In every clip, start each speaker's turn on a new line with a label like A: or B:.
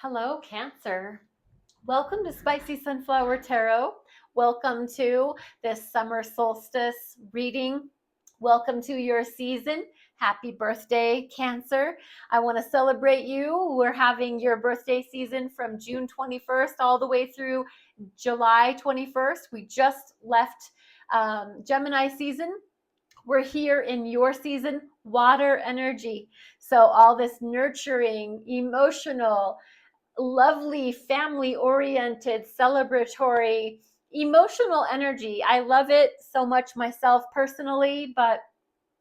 A: Hello, Cancer. Welcome to Spicy Sunflower Tarot. Welcome to this summer solstice reading. Welcome to your season. Happy birthday, Cancer. I want to celebrate you. We're having your birthday season from June 21st all the way through July 21st. We just left Gemini season. We're here in your season, water energy. So all this nurturing, emotional, lovely, family oriented, celebratory, emotional energy. I love it so much myself personally, but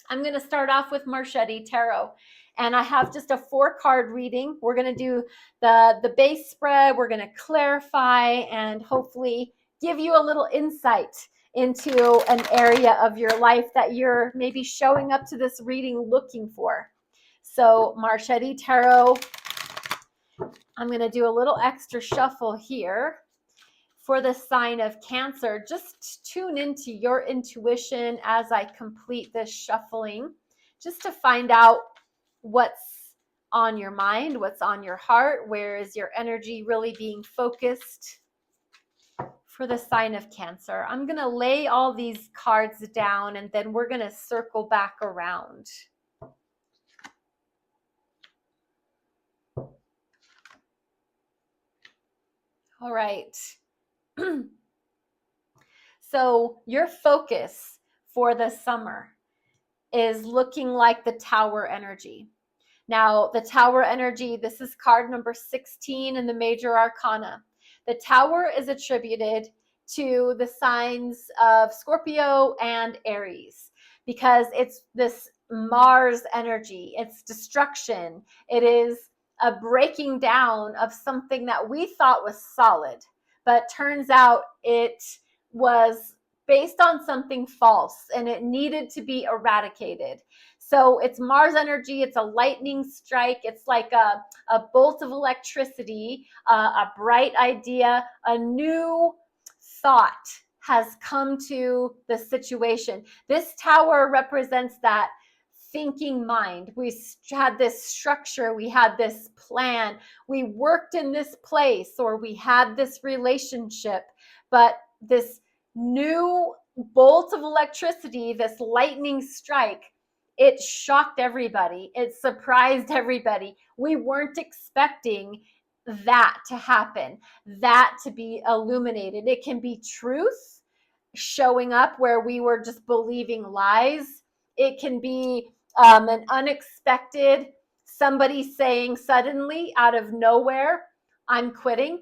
A: I'm going to start off with Marchetti Tarot. And I have just a 4-card reading. We're going to do the base spread. We're going to clarify and hopefully give you a little insight into an area of your life that you're maybe showing up to this reading looking for. So Marchetti Tarot, I'm going to do a little extra shuffle here for the sign of Cancer. Just tune into your intuition as I complete this shuffling, just to find out what's on your mind, what's on your heart, where is your energy really being focused for the sign of Cancer. I'm going to lay all these cards down and then we're going to circle back around. All right. So your focus for the summer is looking like the Tower energy. Now, the Tower energy, this is card number 16 in the Major Arcana. The Tower is attributed to the signs of Scorpio and Aries because it's this Mars energy. It's destruction. It is a breaking down of something that we thought was solid, but turns out it was based on something false and it needed to be eradicated. So it's Mars energy. It's a lightning strike. It's like a bolt of electricity, a bright idea, a new thought has come to the situation. This tower represents that thinking mind. We had this structure, we had this plan, we worked in this place, or we had this relationship, but this new bolt of electricity, this lightning strike, it shocked everybody. It surprised everybody. We weren't expecting that to happen, that to be illuminated. It can be truth showing up where we were just believing lies. It can be an unexpected somebody saying suddenly out of nowhere, I'm quitting.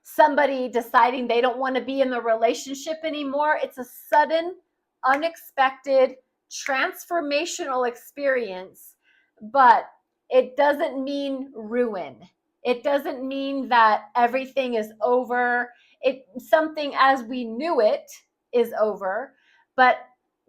A: Somebody deciding they don't want to be in the relationship anymore. It's a sudden, unexpected, transformational experience, but it doesn't mean ruin. It doesn't mean that everything is over. Something as we knew it is over, but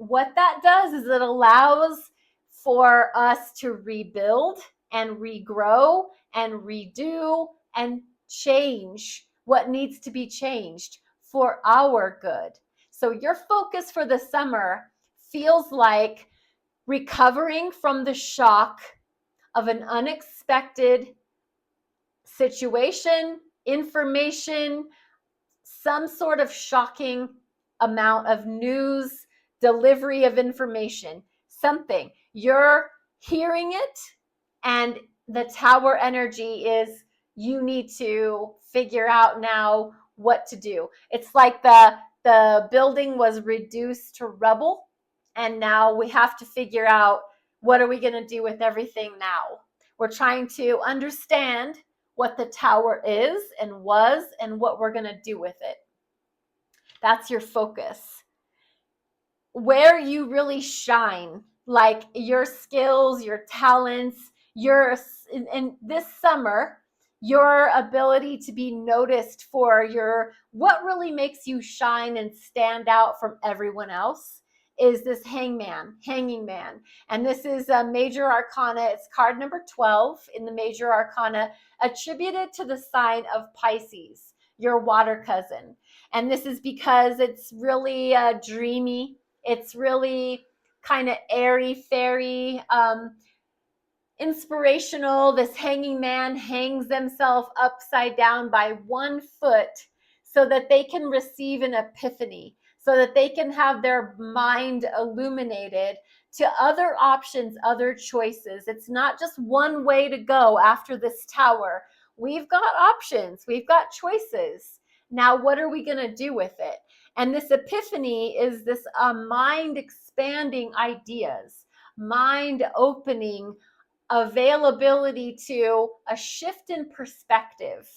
A: what that does is it allows for us to rebuild and regrow and redo and change what needs to be changed for our good. So your focus for the summer feels like recovering from the shock of an unexpected situation, information, some sort of shocking amount of news, delivery of information, something. You're hearing it, and the Tower energy is you need to figure out now what to do. It's like the building was reduced to rubble, and now we have to figure out what are we going to do with everything now. We're trying to understand what the tower is and was and what we're going to do with it. That's your focus. Where you really shine, like your skills, your talents, in this summer, your ability to be noticed for what really makes you shine and stand out from everyone else is this hanging man. And this is a Major Arcana. It's card number 12 in the Major Arcana, attributed to the sign of Pisces, your water cousin. And this is because it's really dreamy. It's really kind of airy fairy. inspirational. This hanging man hangs themselves upside down by 1 foot so that they can receive an epiphany, so that they can have their mind illuminated to other options, other choices. It's not just one way to go after this tower. We've got options, we've got choices. Now, what are we going to do with it? And this epiphany is this mind expanding ideas, mind opening availability to a shift in perspective.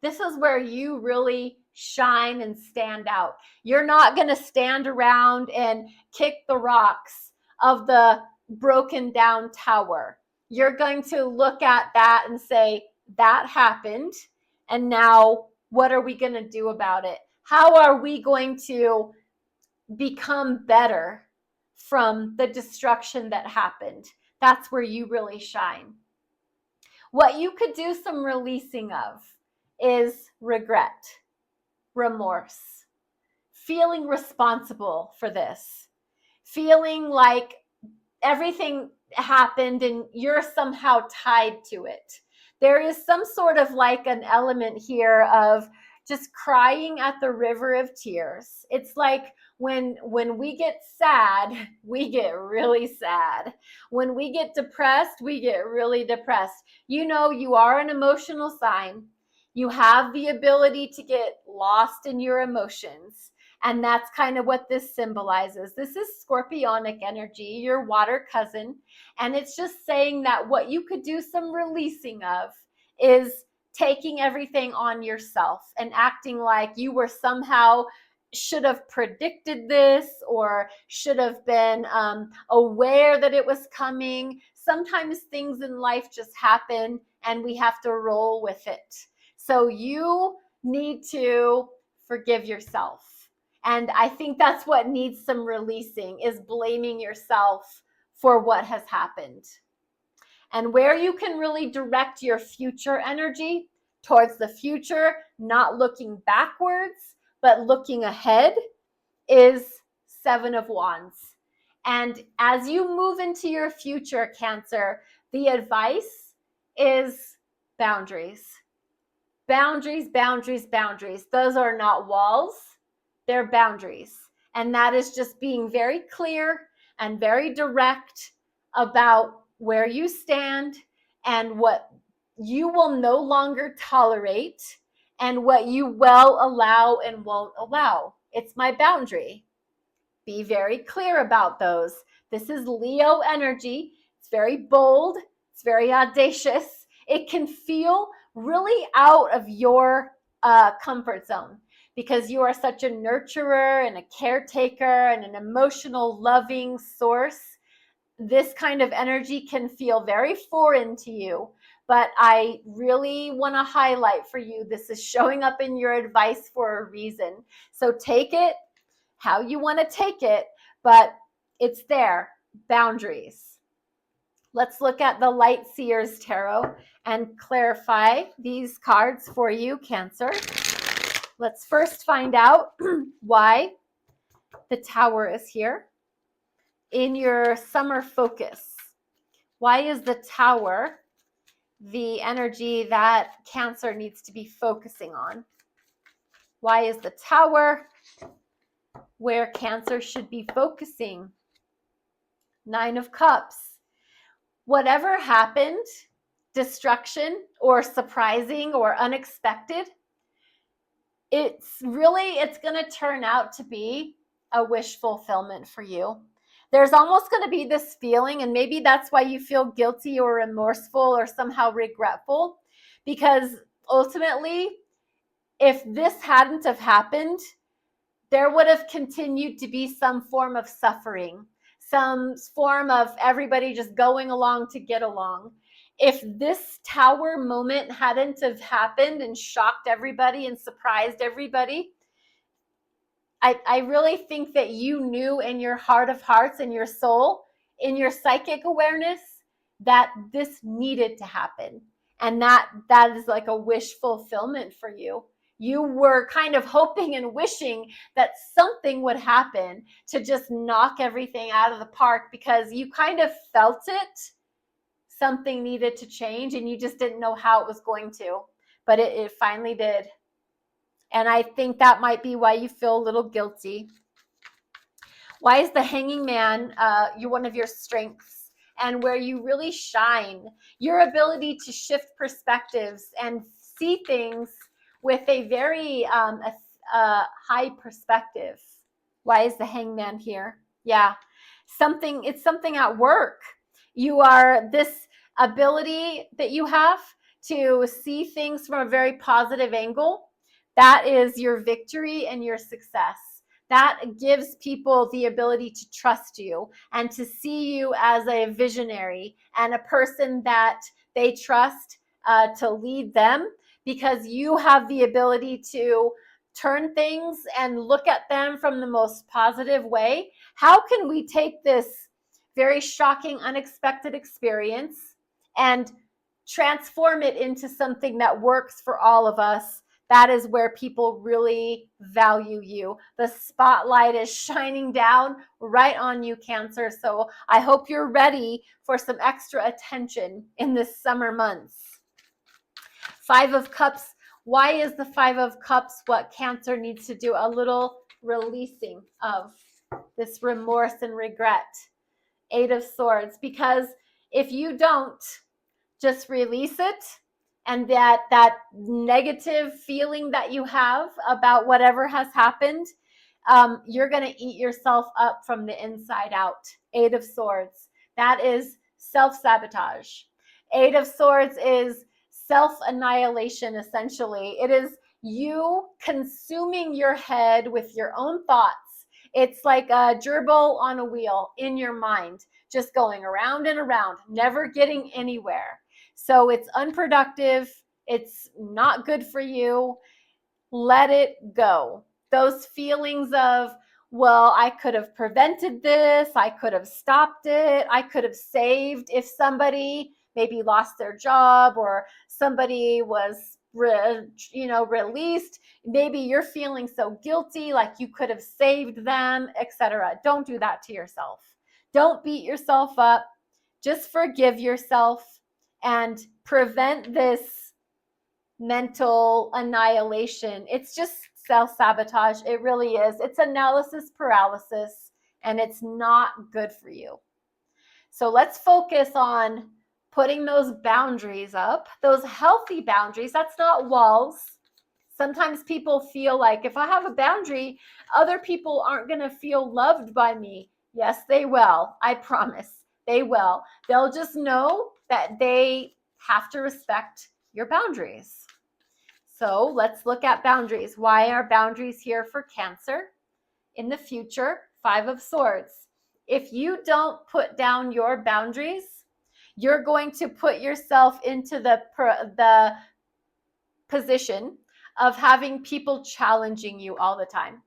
A: This is where you really shine and stand out. You're not going to stand around and kick the rocks of the broken down tower. You're going to look at that and say, that happened. And now what are we going to do about it? How are we going to become better from the destruction that happened? That's where you really shine. What you could do some releasing of is regret, remorse, feeling responsible for this, feeling like everything happened and you're somehow tied to it. There is some sort of like an element here of just crying at the river of tears. It's like when we get sad, we get really sad. When we get depressed, we get really depressed. You know, you are an emotional sign. You have the ability to get lost in your emotions. And that's kind of what this symbolizes. This is scorpionic energy, your water cousin. And it's just saying that what you could do some releasing of is taking everything on yourself and acting like you were somehow should have predicted this or should have been aware that it was coming. Sometimes things in life just happen and we have to roll with it. So you need to forgive yourself. And I think that's what needs some releasing, is blaming yourself for what has happened. And where you can really direct your future energy towards the future, not looking backwards, but looking ahead, is 7 of Wands. And as you move into your future, Cancer, the advice is boundaries. Boundaries, boundaries, boundaries. Those are not walls, they're boundaries. And that is just being very clear and very direct about where you stand and what you will no longer tolerate and what you will allow and won't allow. It's my boundary. Be very clear about those. This is Leo energy. It's very bold. It's very audacious. It can feel really out of your comfort zone because you are such a nurturer and a caretaker and an emotional, loving source. This kind of energy can feel very foreign to you, but I really want to highlight for you, this is showing up in your advice for a reason. So take it how you want to take it, but it's there. Boundaries. Let's look at the Light Seers Tarot and clarify these cards for you, Cancer. Let's first find out why the Tower is here in your summer focus. Why is the Tower the energy that Cancer needs to be focusing on? Why is the Tower where Cancer should be focusing? 9 of Cups. Whatever happened, destruction or surprising or unexpected, it's going to turn out to be a wish fulfillment for you. There's almost going to be this feeling, and maybe that's why you feel guilty or remorseful or somehow regretful, because ultimately, if this hadn't have happened, there would have continued to be some form of suffering, some form of everybody just going along to get along. If this Tower moment hadn't have happened and shocked everybody and surprised everybody, I really think that you knew in your heart of hearts and your soul, in your psychic awareness, that this needed to happen. And that is like a wish fulfillment for you. You were kind of hoping and wishing that something would happen to just knock everything out of the park because you kind of felt it something needed to change and you just didn't know how it was going to, but it finally did. And I think that might be why you feel a little guilty. Why is the Hanging Man one of your strengths and where you really shine? Your ability to shift perspectives and see things with a very high perspective. Why is the Hangman here? Yeah, it's something at work. You are this ability that you have to see things from a very positive angle. That is your victory and your success. That gives people the ability to trust you and to see you as a visionary and a person that they trust to lead them, because you have the ability to turn things and look at them from the most positive way. How can we take this very shocking, unexpected experience and transform it into something that works for all of us? That is where people really value you. The spotlight is shining down right on you, Cancer. So I hope you're ready for some extra attention in the summer months. Five of Cups. Why is the Five of Cups what Cancer needs to do? A little releasing of this remorse and regret. Eight of Swords. Because if you don't just release it, and that negative feeling that you have about whatever has happened, you're going to eat yourself up from the inside out. Eight of Swords. That is self-sabotage. Eight of Swords is self-annihilation, essentially. It is you consuming your head with your own thoughts. It's like a gerbil on a wheel in your mind, just going around and around, never getting anywhere. So it's unproductive. It's not good for you. Let it go. Those feelings of, well, I could have prevented this. I could have stopped it. I could have saved if somebody maybe lost their job or somebody was released. Maybe you're feeling so guilty, like you could have saved them, etc. Don't do that to yourself. Don't beat yourself up. Just forgive yourself and prevent this mental annihilation. It's just self-sabotage. It really is. It's analysis paralysis, and it's not good for you. So let's focus on putting those boundaries up, those healthy boundaries. That's not walls. Sometimes people feel like if I have a boundary, other people aren't going to feel loved by me. Yes, they will. I promise. They will. They'll just know that they have to respect your boundaries. So let's look at boundaries. Why are boundaries here for Cancer in the future? Five of Swords. If you don't put down your boundaries, you're going to put yourself into the position of having people challenging you all the time.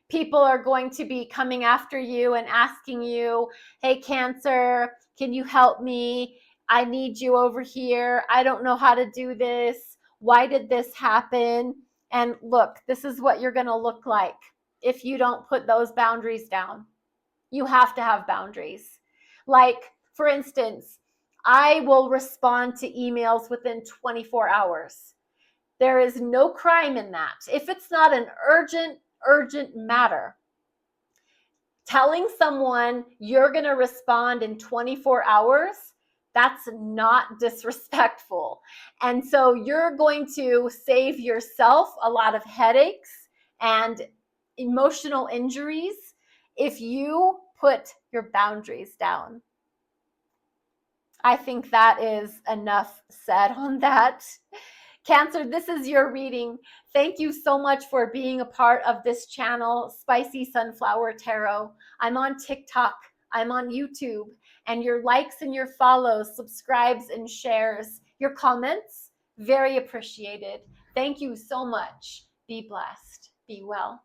A: People are going to be coming after you and asking you, hey, Cancer, can you help me? I need you over here. I don't know how to do this. Why did this happen? And look, this is what you're going to look like if you don't put those boundaries down. You have to have boundaries. Like, for instance, I will respond to emails within 24 hours. There is no crime in that. If it's not an urgent matter, telling someone you're going to respond in 24 hours, that's not disrespectful. And so you're going to save yourself a lot of headaches and emotional injuries if you put your boundaries down. I think that is enough said on that. Cancer, this is your reading. Thank you so much for being a part of this channel, Spicy Sunflower Tarot. I'm on TikTok, I'm on YouTube, and your likes and your follows, subscribes and shares, your comments, very appreciated. Thank you so much. Be blessed. Be well.